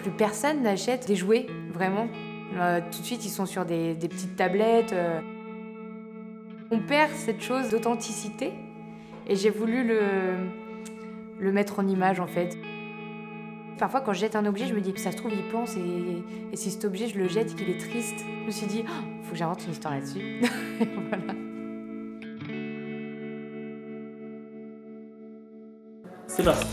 plus personne n'achète des jouets, vraiment. Tout de suite, ils sont sur des petites tablettes. On perd cette chose d'authenticité et j'ai voulu le mettre en image, en fait. Parfois, quand je jette un objet, je me dis, ça se trouve, il pense et si cet objet, je le jette et qu'il est triste, je me suis dit, oh, faut que j'invente une histoire là-dessus. Voilà. C'est parti.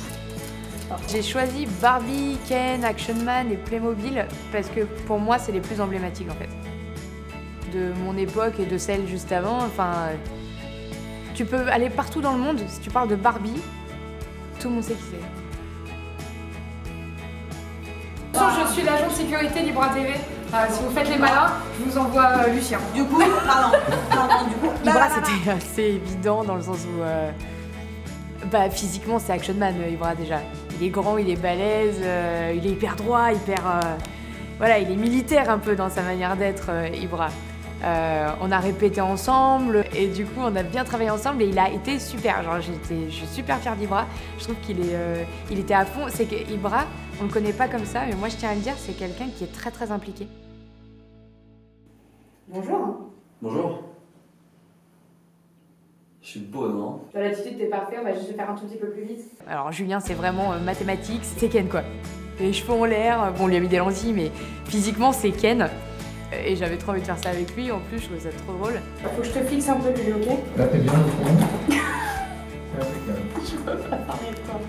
J'ai choisi Barbie, Ken, Action Man et Playmobil parce que pour moi, c'est les plus emblématiques en fait. De mon époque et de celle juste avant, enfin, tu peux aller partout dans le monde, si tu parles de Barbie, tout le monde sait qui c'est. Je suis l'agent de sécurité Libra TV. Si vous faites les malins, je vous envoie Lucien. Du coup, pardon, du coup, Libra, c'était assez évident dans le sens où, physiquement, c'est Action Man, Libra déjà. Il est grand, il est balèze, il est hyper droit, voilà, il est militaire un peu dans sa manière d'être, Ibra. On a répété ensemble et du coup on a bien travaillé ensemble et il a été super. Genre, je suis super fière d'Ibra. Je trouve il était à fond. C'est que Ibra, on le connaît pas comme ça, mais moi je tiens à le dire, c'est quelqu'un qui est très très impliqué. Bonjour. Bonjour. Je suis beau, non? L'attitude, t'es parfait, on va juste le faire un tout petit peu plus vite. Alors Julien, c'est vraiment mathématiques, c'est Ken quoi. Les cheveux en l'air, bon on lui a mis des lentilles, mais physiquement c'est Ken. Et j'avais trop envie de faire ça avec lui, en plus je trouvais ça trop drôle. Faut que je te fixe un peu lui, ok? Là t'es bien au fond. Je peux pas parler de toi.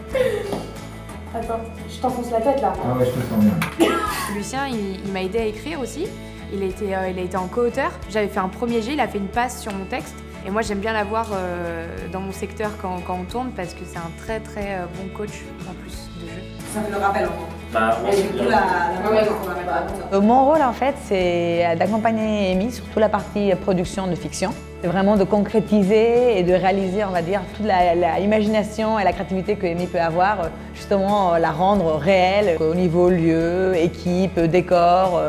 Attends, je t'enfonce la tête là. Ah ouais, je te sens bien. Lucien, il m'a aidé à écrire aussi. Il a été en co-auteur. J'avais fait un premier jet, il a fait une passe sur mon texte. Et moi j'aime bien l'avoir dans mon secteur quand on tourne parce que c'est un très très bon coach en plus de jeu. Ça me le rappelle encore. Et du coup, Mon rôle, en fait, c'est d'accompagner Amy sur toute la partie production de fiction. C'est vraiment de concrétiser et de réaliser, on va dire, toute l'imagination et la créativité que Amy peut avoir, justement la rendre réelle au niveau lieu, équipe, décor.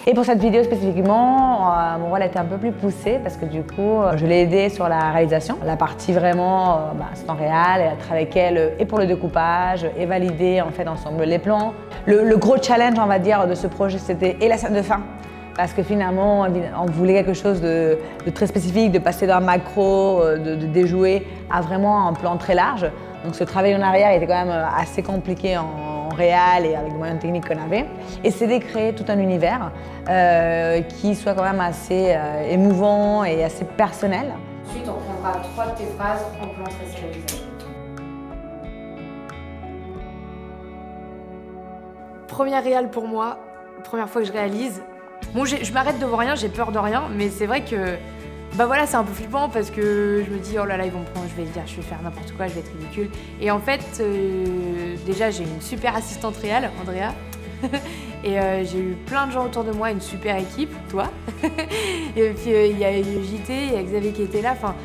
Et pour cette vidéo spécifiquement, mon rôle a été un peu plus poussé parce que du coup, je l'ai aidée sur la réalisation. La partie vraiment, c'est en réal, et être avec elle et pour le découpage et valider en fait ensemble les plans. Le gros challenge, on va dire, de ce projet, c'était la scène de fin. Parce que finalement, on voulait quelque chose de très spécifique, de passer d'un macro, de déjouer à vraiment un plan très large. Donc ce travail en arrière était quand même assez compliqué en réal et avec les moyens techniques qu'on avait. Et c'est de créer tout un univers qui soit quand même assez émouvant et assez personnel. Ensuite, on prendra 3 de tes phrases en plan très stylisé. Première réal pour moi, première fois que je réalise. Bon, je m'arrête devant rien, j'ai peur de rien, mais c'est vrai que voilà, c'est un peu flippant parce que je me dis oh là là, ils vont me prendre, je vais faire n'importe quoi, je vais être ridicule. Et en fait, déjà j'ai une super assistante réal, Andrea, et j'ai eu plein de gens autour de moi, une super équipe, toi. Et puis il y a eu JT, il y a Xavier qui était là. Enfin,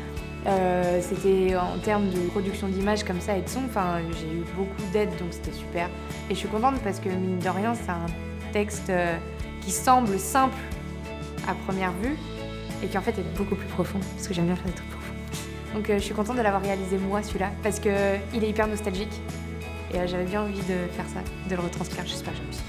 c'était en termes de production d'images comme ça et de son. Enfin, j'ai eu beaucoup d'aide, donc c'était super. Et je suis contente parce que mine de rien, c'est un texte qui semble simple à première vue et qui en fait est beaucoup plus profond, parce que j'aime bien faire des trucs profonds. Donc je suis contente de l'avoir réalisé moi celui-là, parce qu'il est hyper nostalgique et j'avais bien envie de faire ça, de le retranscrire, j'espère que j'ai réussi.